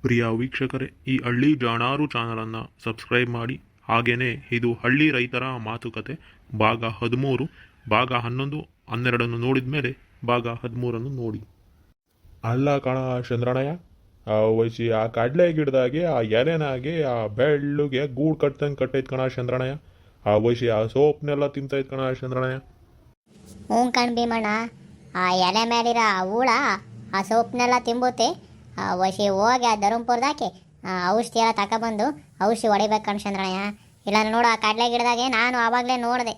ಪ್ರಿಯ ವೀಕ್ಷಕರೇ, ಈ ಹಳ್ಳಿ ಜಾಣಾರು ಚಾನಲನ್ನು ಸಬ್ಸ್ಕ್ರೈಬ್ ಮಾಡಿ. ಹಾಗೆಯೇ ಇದು ಹಳ್ಳಿ ರೈತರ ಮಾತುಕತೆ ಭಾಗ 13, ಭಾಗ 11, 12 ನೋಡಿದ ಮೇಲೆ ಭಾಗ 13 ನೋಡಿ. ಅಲ್ಲ ಕಣ ಚಂದ್ರಣ್ಣಯ್ಯ, ವಯಸ್ಸಿ ಆ ಕಡಲೆ ಗಿಡದಾಗೆ ಆ ಎಲೆನಾಗೆ ಆ ಬೆಳ್ಳುಗೆ ಗೂಡು ಕಟ್ಟಂಗೆ ಕಟ್ಟೈತ್ ಕಣ ಚಂದ್ರಣ್ಣಯ್ಯ. ಆ ವಯಸ್ಸಿ ಆ ಸೋಪ್ನೆಲ್ಲ ತಿಂತೈತ್ ಕಣ ಚಂದ್ರಣ್ಣಯ್ಯ. ಹ್ಞೂ ಕಣ್ ಭೀಮಣ್ಣ, ಆ ಎಲೆ ಮೇಲಿರೋ ಆ ಹುಳ ಆ ಸೊಪ್ಪನ್ನೆಲ್ಲ ತಿಂಬುತ್ತೆ. ವಸಿ ಹೋಗಿ ಆ ಧರ್ಮಪುರದಾಕೆ ಔಷಧಿ ಎಲ್ಲ ತಗೊಬಂದು ಔಷಧಿ ಹೊಡಿಬೇಕು ಕಣ್ಸಂದ್ರಣ್ಯ. ಇಲ್ಲ ನೋಡು ಆ ಕಡಲೆ ಗಿಡದಾಗೆ ನಾನು ಆವಾಗಲೇ ನೋಡಿದೆ,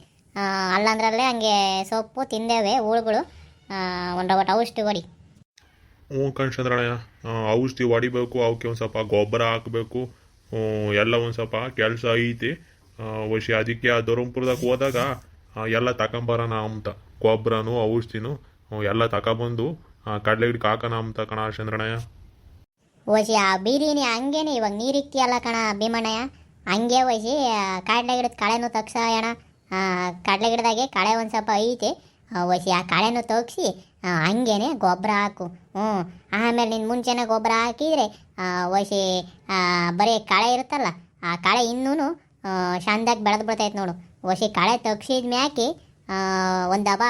ಅಲ್ಲಂದ್ರಲ್ಲೇ ಹಂಗೆ ಸೊಪ್ಪು ತಿಂದೇವೆ ಹುಳುಗಳು. ಒಟ್ಟು ಔಷಧಿ ಹೊಡಿ. ಹ್ಞೂ ಕಣ್ಸಂದ್ರಣ್ಣಯ್ಯ, ಔಷಧಿ ಹೊಡಿಬೇಕು, ಅವಕ್ಕೆ ಒಂದು ಸ್ವಲ್ಪ ಗೊಬ್ಬರ ಹಾಕಬೇಕು, ಎಲ್ಲ ಒಂದು ಸ್ವಲ್ಪ ಕೆಲಸ ಐತಿ. ವಸಿ ಅದಕ್ಕೆ ಆ ಧರ್ಮಪುರದಾಗ ಹೋದಾಗ ಎಲ್ಲ ತಗೊಂಬರೋಣ ಅಂತ, ಗೊಬ್ಬರನು ಔಷಧಿನೂ ಎಲ್ಲ ತಗೊಬಂದು ಕಡಲೆ ಗಿಡಕ್ಕೆ ಹಾಕೋಣ ಅಂತ ಕಣ ಚಂದ್ರಣ್ಣಯ್ಯ. ವಸಿ ಆ ಬೀರಿನಿ ಹಂಗೇನೆ ಇವಾಗ ನೀರಿಕ್ತಿಯಲ್ಲ ಕಣ ಭೀಮಣ್ಣಯ್ಯ, ಹಂಗೆ ವಸಿ ಕಡಲೆ ಗಿಡದ ಕಳೆನೂ ತಗ್ಸೋಣ. ಕಡಲೆ ಗಿಡದಾಗೆ ಕಳೆ ಒಂದು ಸ್ವಲ್ಪ ಐತೆ, ವಸಿ ಆ ಕಳೆನೂ ತಗ್ಸಿ ಹಂಗೇನೆ ಗೊಬ್ಬರ ಹಾಕು. ಆಮೇಲೆ ನಿನ್ನ ಮುಂಚೆನೇ ಗೊಬ್ಬರ ಹಾಕಿದರೆ ವಸಿ ಬರೀ ಕಳೆ ಇರುತ್ತಲ್ಲ, ಆ ಕಳೆ ಇನ್ನೂ ಚಂದಾಗಿ ಬೆಳೆದು ಬಿಡ್ತೈತೆ ನೋಡು. ವಸಿ ಕಳೆ ತಗ್ಸಿದ ಮ್ಯಾಕೆ ಒಂದು ದಬ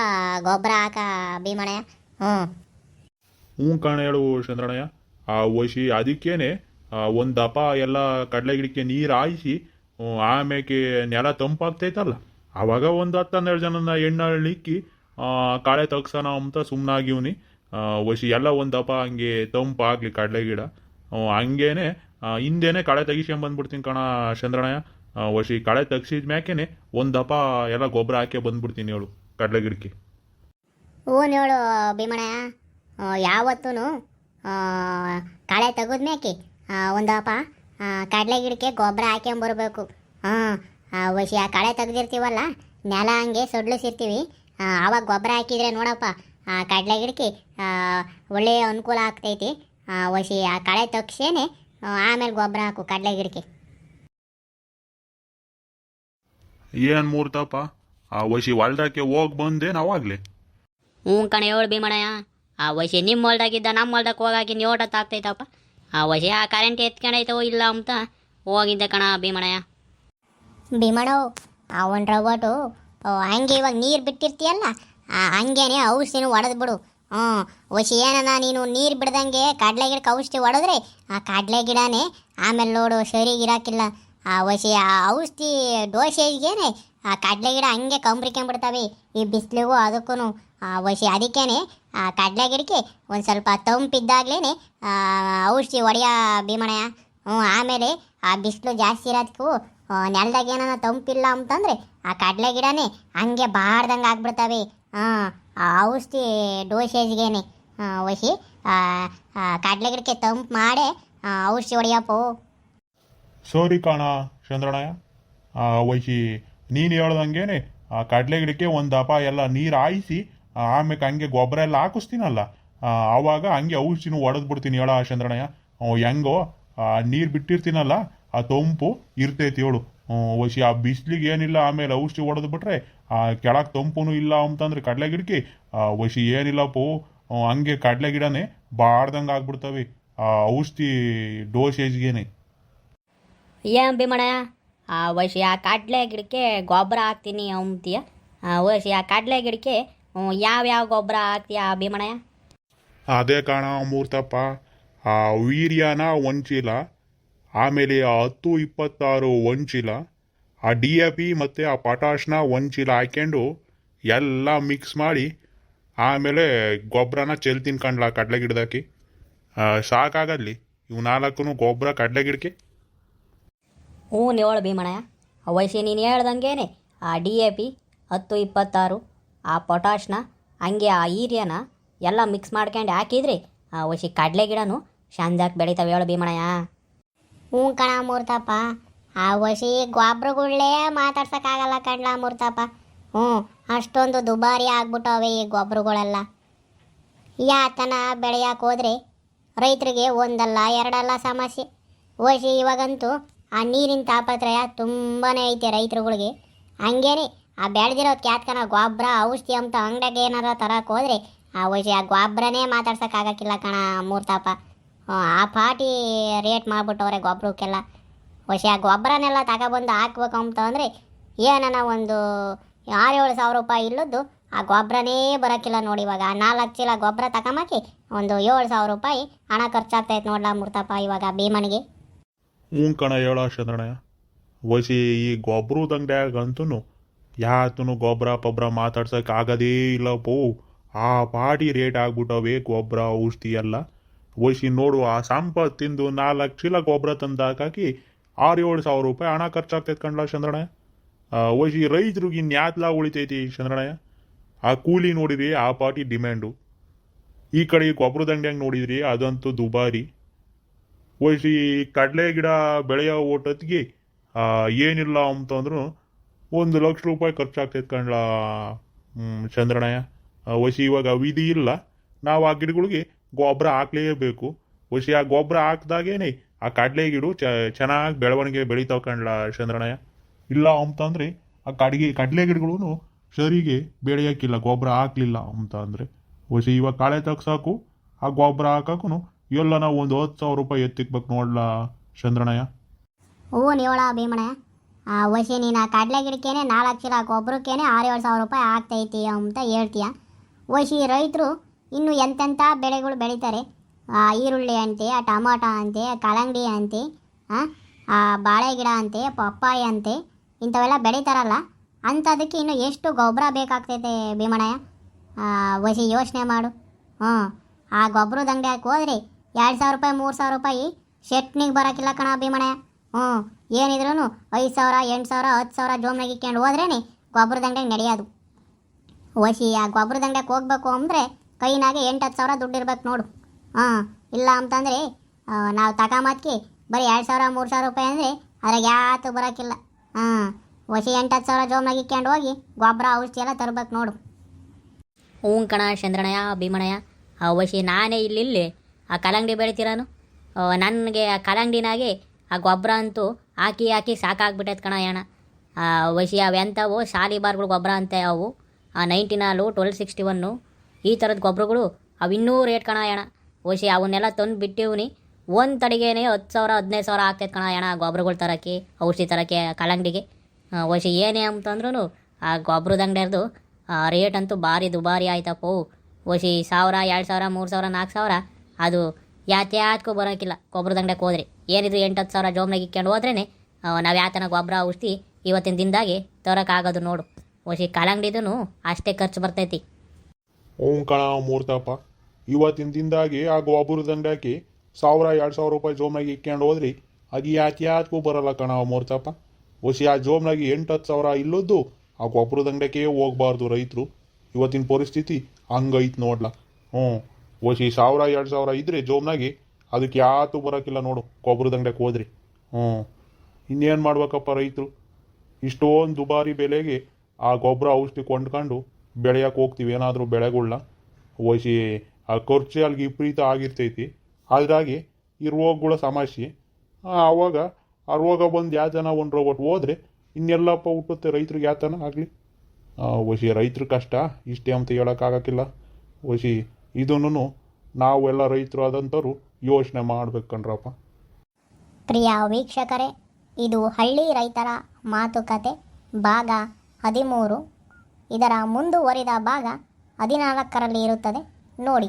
ಗೊಬ್ಬರ ಹಾಕ ಭೀಮಣ್ಣಯ್ಯ. ಹ್ಞೂ ಕಣ ಹೇಳು ಚಂದ್ರಣ್ಣಯ್ಯ. ಆ ವಸಿ ಅದಕ್ಕೇನೆ ಒಂದು ದಪ ಎಲ್ಲ ಕಡಲೆ ಗಿಡಕ್ಕೆ ನೀರು ಹಾಯಿಸಿ ಆಮೇಲೆ ನೆಲ ತಂಪಾಗ್ತೈತಲ್ಲ, ಆವಾಗ ಒಂದು 10-12 ಜನನ ಎಣ್ಣೆ ಕಳೆ ತಗ್ಸೋಣ ಅಂತ ಸುಮ್ಮನಾಗಿವ್ನಿ. ವಸಿ ಎಲ್ಲ ಒಂದು ದಪ ಹಂಗೆ ತಂಪಾಗಲಿ ಕಡಲೆ ಗಿಡ, ಹಂಗೇನೆ ಹಿಂದೇನೆ ಕಳೆ ತೆಗಿಸ್ಕೊಂಬಂದ್ಬಿಡ್ತೀನಿ ಕಣ ಚಂದ್ರಣ್ಣಯ್ಯ. ವಸಿ ಕಳೆ ತೆಗ್ಸಿದ ಮ್ಯಾಕೆನೆ ಒಂದು ದಪ ಎಲ್ಲ ಗೊಬ್ಬರ ಹಾಕಿ ಬಂದ್ಬಿಡ್ತೀನಿ ಹೇಳು ಕಡಲೆ ಗಿಡಕ್ಕೆ. ಹ್ಞೂ ಹೇಳು ಭೀಮಣ್ಣಯ್ಯ, ಯಾವತ್ತೂ ಕಳೆ ತೆಗೆದ್ಮ್ಯಾಕೆ ಒಂದಪ್ಪ ಕಡಲೆ ಗಿಡಕ್ಕೆ ಗೊಬ್ಬರ ಹಾಕ್ಕೊಂಬರ್ಬೇಕು. ವಸಿ ಆ ಕಳೆ ತೆಗ್ದಿರ್ತೀವಲ್ಲ, ನೆಲ ಹಂಗೆ ಸೊಡ್ಲಿಸಿರ್ತೀವಿ, ಆವಾಗ ಗೊಬ್ಬರ ಹಾಕಿದರೆ ನೋಡಪ್ಪ ಆ ಕಡಲೆ ಗಿಡಕ್ಕೆ ಒಳ್ಳೆಯ ಅನುಕೂಲ ಆಗ್ತೈತಿ. ವಸಿ ಆ ಕಳೆ ತೆಗ್ಸೇನೆ ಆಮೇಲೆ ಗೊಬ್ಬರ ಹಾಕು ಕಡಲೆ ಗಿಡಕ್ಕೆ. ಏನು ಮೂರ್ತಪ್ಪ, ಆ ವಸಿ ಹೊಲ್ದಕ್ಕೆ ಹೋಗಿ ಬಂದೆ ನಾವಾಗಲೇ. ಹ್ಞೂ ಕಣ ಹೇಳು ಭೀಮಣ್ಣಯ್ಯ, ಆ ವಸಿ ನಿಮ್ಮ ಹೊಲ್ದಾಗಿದ್ದ ನಮ್ಮ ಹೊಲ್ದಕ್ಕೆ ಹೋಗಾಕಿ ನೀಟತ್ತು ಆಗ್ತೈತಪ್ಪ. ಆ ವಸಿ ಆ ಕರೆಂಟ್ ಎತ್ಕೊಂಡೈತೋ ಇಲ್ಲ ಅಂತ ಹೋಗಿದ್ದೆ ಕಣ ಭೀಮಣ್ಣಯ್ಯ. ಭೀಮಣ್ಣವು ಅವನ್ ರವಟು ಹಂಗೆ ಇವಾಗ ನೀರು ಬಿಟ್ಟಿರ್ತೀಯಲ್ಲ, ಹಂಗೇನೆ ಔಷಧಿನೂ ಹೊಡೆದು ಬಿಡು. ವಸಿ ಏನನ ನೀನು ನೀರು ಬಿಡ್ದಂಗೆ ಕಡಲೆ ಗಿಡಕ್ಕೆ ಔಷಧಿ ಹೊಡೆದ್ರೆ ಆ ಕಡಲೆ ಗಿಡನೇ ಆಮೇಲೆ ನೋಡು ಸರಿಗಿರಾಕಿಲ್ಲ. ಆ ವಸಿ ಆ ಔಷಧಿ ಡೋಸೇಜ್ಗೇನೆ ಆ ಕಡಲೆ ಗಿಡ ಹಂಗೆ ಕಂಬ್ರಿಕೊಂಬಿಡ್ತವೆ ಈ ಬಿಸಿಲಿಗೂ ಅದಕ್ಕೂ. ವಸಿ ಅದಕ್ಕೇನೆ ಆ ಕಡಲೆ ಗಿಡಕ್ಕೆ ಒಂದು ಸ್ವಲ್ಪ ತಂಪಿದ್ದಾಗಲೇ ಔಷಧಿ ಹೊಡೆಯ ಭೀಮಣ್ಣಯ್ಯ. ಆಮೇಲೆ ಆ ಬಿಸಿಲು ಜಾಸ್ತಿ ಇರೋದಕ್ಕೂ ನೆಲದಾಗ ಏನಾನ ತಂಪಿಲ್ಲ ಅಂತಂದರೆ ಆ ಕಡಲೆ ಗಿಡನೇ ಹಂಗೆ ಬಾರ್ದಂಗೆ ಆಗ್ಬಿಡ್ತವೆ. ಆ ಔಷಧಿ ಡೋಸೇಜ್ಗೇನೆ ವಸಿ ಕಡಲೆ ಗಿಡಕ್ಕೆ ತಂಪು ಮಾಡೇ ಔಷಧಿ ಹೊಡೆಯಪ್ಪೋ. ಸರಿ ಕಣ ಚಂದ್ರಣ್ಣಯ್ಯ, ವಸಿ ನೀನು ಹೇಳ್ದಂಗೆನೆ ಆ ಕಡಲೆ ಗಿಡಕ್ಕೆ ಒಂದು ದಪ ಎಲ್ಲ ನೀರು ಹಾಯಿಸಿ ಆಮೇಲೆ ಹಂಗೆ ಗೊಬ್ಬರ ಎಲ್ಲ ಹಾಕಿಸ್ತೀನಲ್ಲ, ಆವಾಗ ಹಂಗೆ ಔಷಧಿನೂ ಹೊಡೆದು ಬಿಡ್ತೀನಿ ಹೇಳ ಚಂದ್ರಣ್ಣಯ್ಯ. ಹೆಂಗೋ ನೀರು ಬಿಟ್ಟಿರ್ತೀನಲ್ಲ, ಆ ತಂಪು ಇರ್ತೈತಿ ಹೇಳು. ವಸಿ ಆ ಬಿಸಿಲಿಗೆ ಏನಿಲ್ಲ, ಆಮೇಲೆ ಔಷಧಿ ಹೊಡೆದು ಬಿಟ್ರೆ ಆ ಕೆಳಗೆ ತಂಪೂ ಇಲ್ಲ ಅಂತಂದ್ರೆ ಕಡಲೆ ಗಿಡಕ್ಕೆ ವಸಿ ಏನಿಲ್ಲಪ್ಪೋ, ಹಂಗೆ ಕಡಲೆ ಗಿಡನೇ ಬಾಡ್ದಂಗೆ ಆಗ್ಬಿಡ್ತವೆ ಆ ಔಷಧಿ ಡೋಸೇಜ್ಗೇನೆ. ಏನು ಭೀಮಣ್ಣಯ್ಯ, ಆ ವಸಿ ಆ ಕಡಲೆ ಗಿಡಕ್ಕೆ ಗೊಬ್ಬರ ಹಾಕ್ತೀನಿ ಅಂತೀಯ. ವಸಿ ಆ ಕಡಲೆ ಗಿಡಕ್ಕೆ ಯಾವ್ಯಾವ ಗೊಬ್ಬರ ಹಾಕ್ತೀಯ ಭೀಮಣ್ಣಯ್ಯ? ಅದೇ ಕಾಣ ಮೂರ್ತಪ್ಪ, ಆ ವೀರ್ಯನ 1 ಚೀಲ, ಆಮೇಲೆ ಆ 10-26 1 ಚೀಲ, ಆ DAP ಮತ್ತು ಆ ಪೊಟಾಷ್ನ 1 ಚೀಲ ಹಾಕ್ಕೊಂಡು ಎಲ್ಲ ಮಿಕ್ಸ್ ಮಾಡಿ ಆಮೇಲೆ ಗೊಬ್ಬರನ ಚೆಲ್ತೀನಿ ಕಣ್ಲ ಕಡಲೆ ಗಿಡದಾಕಿ. ಸಾಕಾಗಲ್ಲಿ ಇವು 4 ಗೊಬ್ಬರ ಕಡಲೆ ಗಿಡಕ್ಕೆ. ಹ್ಞೂ ಹೇಳು ಭೀಮಣ್ಣಯ್ಯ, ವಸಿ ನೀನು ಹೇಳ್ದಂಗೆನೆ ಆ DAP 10-26 ಆ ಪೊಟಾಷ್ನ ಹಂಗೆ ಆ ಯೂರಿಯಾನ ಎಲ್ಲ ಮಿಕ್ಸ್ ಮಾಡ್ಕೊಂಡು ಹಾಕಿದ್ರಿ ಆ ವಸಿ ಕಡಲೆ ಗಿಡನು ಚಂದಾಗಿ ಬೆಳಿತಾವೆ ಹೇಳು ಭೀಮಣ್ಣಯ್ಯ. ಹ್ಞೂ ಕಣ ಮೂರ್ತಪ್ಪ, ಆ ವಸಿ ಗೊಬ್ಬರಗಳೇ ಮಾತಾಡ್ಸೋಕ್ಕಾಗಲ್ಲ ಕಣ್ಲ ಮೂರ್ತಪ್ಪ. ಅಷ್ಟೊಂದು ದುಬಾರಿ ಆಗ್ಬಿಟ್ಟವೆ ಈ ಗೊಬ್ಬರಗಳೆಲ್ಲ. ಯಾತನ ಬೆಳೆಯಕ್ಕೆ ಹೋದ್ರೆ ರೈತರಿಗೆ ಒಂದಲ್ಲ ಎರಡಲ್ಲ ಸಮಸ್ಯೆ. ವಸಿ ಇವಾಗಂತೂ ಆ ನೀರಿನ ತಾಪತ್ರಯ ತುಂಬಾ ಐತೆ ರೈತರುಗಳಿಗೆ. ಹಂಗೇನೆ ಆ ಬೆಳೆದಿರೋ ಕ್ಯಾತ್ಕನ ಗೊಬ್ಬರ ಔಷಧಿ ಅಂತ ಅಂಗಡಿಗೆ ಏನಾರ ತರಕ್ಕೆ ಹೋದ್ರೆ ಆ ವಸಿ ಆ ಗೊಬ್ಬರನೇ ಮಾತಾಡ್ಸೋಕ್ಕಾಗಕ್ಕಿಲ್ಲ ಕಣ ಮೂರ್ತಪ್ಪ. ಆ ಪಾಟಿ ರೇಟ್ ಮಾಡಿಬಿಟ್ಟವ್ರೆ ಗೊಬ್ಬರಕ್ಕೆಲ್ಲ. ಹೊಸ ಗೊಬ್ಬರನೆಲ್ಲ ತಗೊಬಂದು ಹಾಕ್ಬೇಕು ಅಂತಂದರೆ ಏನನ ಒಂದು 6-7 ಸಾವಿರ ರೂಪಾಯಿ ಇಲ್ಲದ್ದು ಆ ಗೊಬ್ಬರನೇ ಬರೋಕ್ಕಿಲ್ಲ ನೋಡಿ. ಇವಾಗ 4 ಚೀಲ ಗೊಬ್ಬರ ತಗೊಂಬಾಕಿ ಒಂದು 7 ಸಾವಿರ ರೂಪಾಯಿ ಹಣ ಖರ್ಚಾಗ್ತೈತೆ ನೋಡ್ಲಾ ಮೂರ್ತಪ್ಪ ಇವಾಗ ಭೀಮನಿಗೆ. ಹ್ಞೂ ಕಣ ಹೇಳ ಚಂದ್ರಣ್ಣ. ವಸಿ ಈ ಗೊಬ್ಬರದ ಅಂಗಡಿಯಾಗಂತೂ ಯಾತನು ಗೊಬ್ಬರ ಪಬ್ರ ಮಾತಾಡ್ಸೋಕೆ ಆಗೋದೇ ಇಲ್ಲಪ್ಪೋ. ಆ ಪಾಟಿ ರೇಟ್ ಆಗ್ಬಿಟ್ಟವೆ ಗೊಬ್ಬರ ಔಷಧಿ ಎಲ್ಲ. ವಸಿ ನೋಡು, ಆ ಸಂಪತ್ತಿಂದು 4 ಚೀಲ ಗೊಬ್ಬರ ತಂದು ಹಾಕಿ 6-7 ಸಾವಿರ ರೂಪಾಯಿ ಹಣ ಖರ್ಚಾಗ್ತೈತೆ ಕಣ್ಲ ಚಂದ್ರಣ್ಣ. ವಸಿ ರೈತರಿಗೆ ಇನ್ಯಾತ್ಲ ಉಳಿತೈತಿ ಚಂದ್ರಣ್ಣ. ಆ ಕೂಲಿ ನೋಡಿರಿ ಆ ಪಾಟಿ ಡಿಮ್ಯಾಂಡು. ಈ ಕಡೆ ಗೊಬ್ಬರದ ಅಂಗಡಿಯಾಗ ನೋಡಿದ್ರಿ ಅದಂತೂ ದುಬಾರಿ. ವಸಿ ಕಡಲೆ ಗಿಡ ಬೆಳೆಯೋ ಓಟತ್ತಿಗೆ ಏನಿಲ್ಲ ಅಂತಂದ್ರೂ 1 ಲಕ್ಷ ರೂಪಾಯಿ ಖರ್ಚಾಗ್ತೈತೆ ಕಣ್ಲ ಚಂದ್ರಣ್ಣಯ್ಯ. ವಸಿ ಇವಾಗ ವಿಧಿ ಇಲ್ಲ, ನಾವು ಆ ಗಿಡಗಳಿಗೆ ಗೊಬ್ಬರ ಹಾಕ್ಲೇಬೇಕು. ವಸಿ ಆ ಗೊಬ್ಬರ ಹಾಕ್ದಾಗೇನೆ ಆ ಕಡಲೆ ಗಿಡ ಚೆನ್ನಾಗಿ ಬೆಳವಣಿಗೆ ಬೆಳಿತಾವ ಕಣ್ಲ ಚಂದ್ರಣ್ಣಯ್ಯ. ಇಲ್ಲ ಅಂತಂದರೆ ಆ ಕಡಲೆ ಗಿಡಗಳು ಸರಿಗೆ ಬೆಳೆಯೋಕ್ಕಿಲ್ಲ ಗೊಬ್ಬರ ಹಾಕ್ಲಿಲ್ಲ ಅಂತ ಅಂದರೆ. ವಸಿ ಇವಾಗ ಕಾಳೆ ತಗ್ಸಾಕು ಆ ಗೊಬ್ಬರ ಹಾಕಕ್ಕೂ ಎಲ್ಲ ನಾವು ಒಂದು 10,000 ರೂಪಾಯಿ ಎತ್ತಿಕ್ಬೇಕು ನೋಡ್ಲಾ ಚಂದ್ರಣ್ಣಯ್ಯ. ಹ್ಞೂ ನೀವಳ ಭೀಮಣ್ಣ. ವಸಿ ನೀನು ಆ ಕಡಲೆ ಗಿಡಕ್ಕೇನೆ 4 ಚೀಲ ಗೊಬ್ಬರಕ್ಕೇನೆ 6-7 ಸಾವಿರ ರೂಪಾಯಿ ಆಗ್ತೈತಿ ಅಂತ ಹೇಳ್ತೀಯ. ವಸಿ ರೈತರು ಇನ್ನು ಎಂತೆಂಥ ಬೆಳೆಗಳು ಬೆಳೀತಾರೆ. ಈರುಳ್ಳಿ ಅಂತೆ, ಟೊಮಾಟೊ ಅಂತೆ, ಕಲ್ಲಂಗಡಿ ಅಂತೆ, ಬಾಳೆ ಗಿಡ ಅಂತೆ, ಪಪ್ಪಾಯಿ ಅಂತೆ, ಇಂಥವೆಲ್ಲ ಬೆಳೀತಾರಲ್ಲ. ಅಂಥದಕ್ಕೆ ಇನ್ನು ಎಷ್ಟು ಗೊಬ್ಬರ ಬೇಕಾಗ್ತೈತೆ ಭೀಮಣ್ಣಯ್ಯ. ವಸಿ ಯೋಚನೆ ಮಾಡು. ಆ ಗೊಬ್ಬರದ ಅಂಗಡಿಯಾಗ ಹೋದ್ರೆ 2,000 ರೂಪಾಯಿ 3,000 ರೂಪಾಯಿ ಶೆಟ್ನಿಗೆ ಬರೋಕ್ಕಿಲ್ಲ ಕಣ ಭೀಮಣ್ಣಯ್ಯ. ಏನಿದ್ರು 5,000 8,000 10,000 ಜೋಮ್ನಾಗ ಇಕ್ಕೊಂಡು ಹೋದ್ರೇ ಗೊಬ್ಬರದ ಅಂಗಡಿಯಾಗ ನಡೆಯೋದು. ವಸಿ ಆ ಗೊಬ್ಬರದ ಅಂಗಡಿಯಾಗ ಹೋಗ್ಬೇಕು ಅಂದರೆ ಕೈನಾಗೆ 8-10 ಸಾವಿರ ದುಡ್ಡು ಇರ್ಬೇಕು ನೋಡು. ಇಲ್ಲ ಅಂತಂದರೆ ನಾವು ತಗೊಂಬತ್ಕಿ ಬರೀ 2,000 3,000 ರೂಪಾಯಿ ಅಂದರೆ ಅದ್ರಾಗ ಯಾತು ಬರೋಕ್ಕಿಲ್ಲ. ವಸಿ 8-10 ಸಾವಿರ ಜೋಮ್ನಾಗ ಇಕ್ಕೊಂಡು ಹೋಗಿ ಗೊಬ್ಬರ ಔಷಧಿ ಎಲ್ಲ ತರ್ಬೇಕು ನೋಡು. ಹ್ಞೂ ಕಣ ಚಂದ್ರಣ್ಣಯ್ಯ ಭೀಮಣ್ಣಯ್ಯ. ವಸಿ ನಾನೇ ಇಲ್ಲಿ ಆ ಕಲ್ಲಂಗಡಿ ಬೆಳಿತೀರಾನು. ನನಗೆ ಆ ಕಲ್ಲಂಗಡಿನಾಗೆ ಆ ಗೊಬ್ಬರ ಅಂತೂ ಹಾಕಿ ಹಾಕಿ ಸಾಕಾಗ್ಬಿಟ್ಟೈತೆ ಕಣ ಅಣ್ಣ. ವಸಿ ಅವೆಂಥವು ಶಾಲಿಬಾರ್ಗಳು ಗೊಬ್ಬರ ಅಂತೆ ಅವು. 19 1261 ಈ ಥರದ ಗೊಬ್ಬರಗಳು ಅವು ಇನ್ನೂ ರೇಟ್ ಕಣ ಅಣ್ಣ. ವಸಿ ಅವನ್ನೆಲ್ಲ ತಂದು ಬಿಟ್ಟಿವ್ನಿ. ಒಂದು ತಡಿಗೆನೇ 10,000 15,000 ಆಗ್ತೈತೆ ಕಣ ಅಣ್ಣ ಗೊಬ್ಬರಗಳು ತರೋಕ್ಕೆ ಔಷಧಿ ತರೋಕ್ಕೆ ಕಲ್ಲಂಗಡಿಗೆ. ವಸಿ ಏನೇ ಅಂತಂದ್ರೂ ಆ ಗೊಬ್ಬರದ ಅಂಗಡಿಯರ್ದು ರೇಟ್ ಅಂತೂ ಭಾರಿ ದುಬಾರಿ ಆಯ್ತಪ್ಪೋ. ವಸಿ 1,000 2,000 3,000 4,000 ಅದು ಯಾತ್ಯಾತ್ಗೂ ಬರೋಕ್ಕಿಲ್ಲ ಗೊಬ್ಬರದ ಅಂಗಡಿಗೆ ಹೋದ್ರೆ. ಏನಿದ್ರು 8-10 ಸಾವಿರ ಜೋಮ್ನಾಗ ಇಕ್ಕೊಂಡು ಹೋದ್ರೇ ನಾವು ಯಾತನ ಗೊಬ್ಬರ ಔಷಧಿ ಇವತ್ತಿನ ದಿನದಾಗೆ ತರೋಕ್ಕಾಗೋದು ನೋಡು. ವಸಿ ಕಲ್ಲಂಗಡಿದೂ ಅಷ್ಟೇ ಖರ್ಚು ಬರ್ತೈತಿ. ಹ್ಞೂ ಕಣ ಮೂರ್ತಪ್ಪ. ಇವತ್ತಿನ ದಿನದಾಗೆ ಆ ಗೊಬ್ಬರದ ಅಂಗಡಿಯಾಗಿ 1,000-2,000 ರೂಪಾಯಿ ಜೋಮ್ನಾಗ ಇಕ್ಕೊಂಡು ಹೋದ್ರಿ ಅದು ಯಾತ್ಯಾತ್ಗೂ ಬರಲ್ಲ ಕಣ ಮೂರ್ತಪ್ಪ. ವಸಿ ಆ ಜೋಮ್ನಾಗಿ 8-10 ಸಾವಿರ ಇಲ್ಲದ್ದು ಆ ಗೊಬ್ಬರದ ಅಂಗಡಿಗೆ ಹೋಗ್ಬಾರ್ದು ರೈತರು. ಇವತ್ತಿನ ಪರಿಸ್ಥಿತಿ ಹಂಗೈತೆ ನೋಡ್ಲ. ವಸಿ 1,000-2,000 ಇದ್ರೆ ಜೋಮ್ನಾಗಿ ಅದಕ್ಕೆ ಯಾತು ಬರೋಕ್ಕಿಲ್ಲ ನೋಡು ಗೊಬ್ಬರದ ಅಂಗಡಿಗೆ ಹೋದ್ರಿ. ಇನ್ನೇನು ಮಾಡ್ಬೇಕಪ್ಪ ರೈತರು. ಇಷ್ಟೊಂದು ದುಬಾರಿ ಬೆಲೆಗೆ ಆ ಗೊಬ್ಬರ ಔಷಧಿ ಕೊಂಡ್ಕೊಂಡು ಬೆಳೆಯೋಕೆ ಹೋಗ್ತೀವಿ ಏನಾದರೂ ಬೆಳೆಗಳನ್ನ. ವಸಿ ಆ ಖರ್ಚು ಅಲ್ಲಿಗೆ ವಿಪರೀತ ಆಗಿರ್ತೈತಿ. ಅದ್ರಾಗೆ ಈ ರೋಗಗಳ ಸಮಸ್ಯೆ. ಆವಾಗ ಆ ರೋಗ ಬಂದು ಯಾತನ ಒಂದು ರೋಗ ಹೋದರೆ ಇನ್ನೆಲ್ಲಪ್ಪ ಹುಟ್ಟುತ್ತೆ ರೈತರಿಗೆ ಯಾತನ ಆಗಲಿ. ವಸಿ ರೈತರ ಕಷ್ಟ ಇಷ್ಟೇ ಅಂತ ಹೇಳೋಕ್ಕಾಗಕ್ಕಿಲ್ಲ. ವಸಿ ಇದನ್ನು ನಾವೆಲ್ಲ ರೈತರು ಆದಂಥವ್ರು ಯೋಚನೆ ಮಾಡ್ಬೇಕು ಕಣ್ರಪ್ಪ. ಪ್ರಿಯ ವೀಕ್ಷಕರೇ, ಇದು ಹಳ್ಳಿ ರೈತರ ಮಾತುಕತೆ ಭಾಗ 13. ಇದರ ಮುಂದುವರಿದ ಭಾಗ 14ರಲ್ಲಿ ಇರುತ್ತದೆ ನೋಡಿ.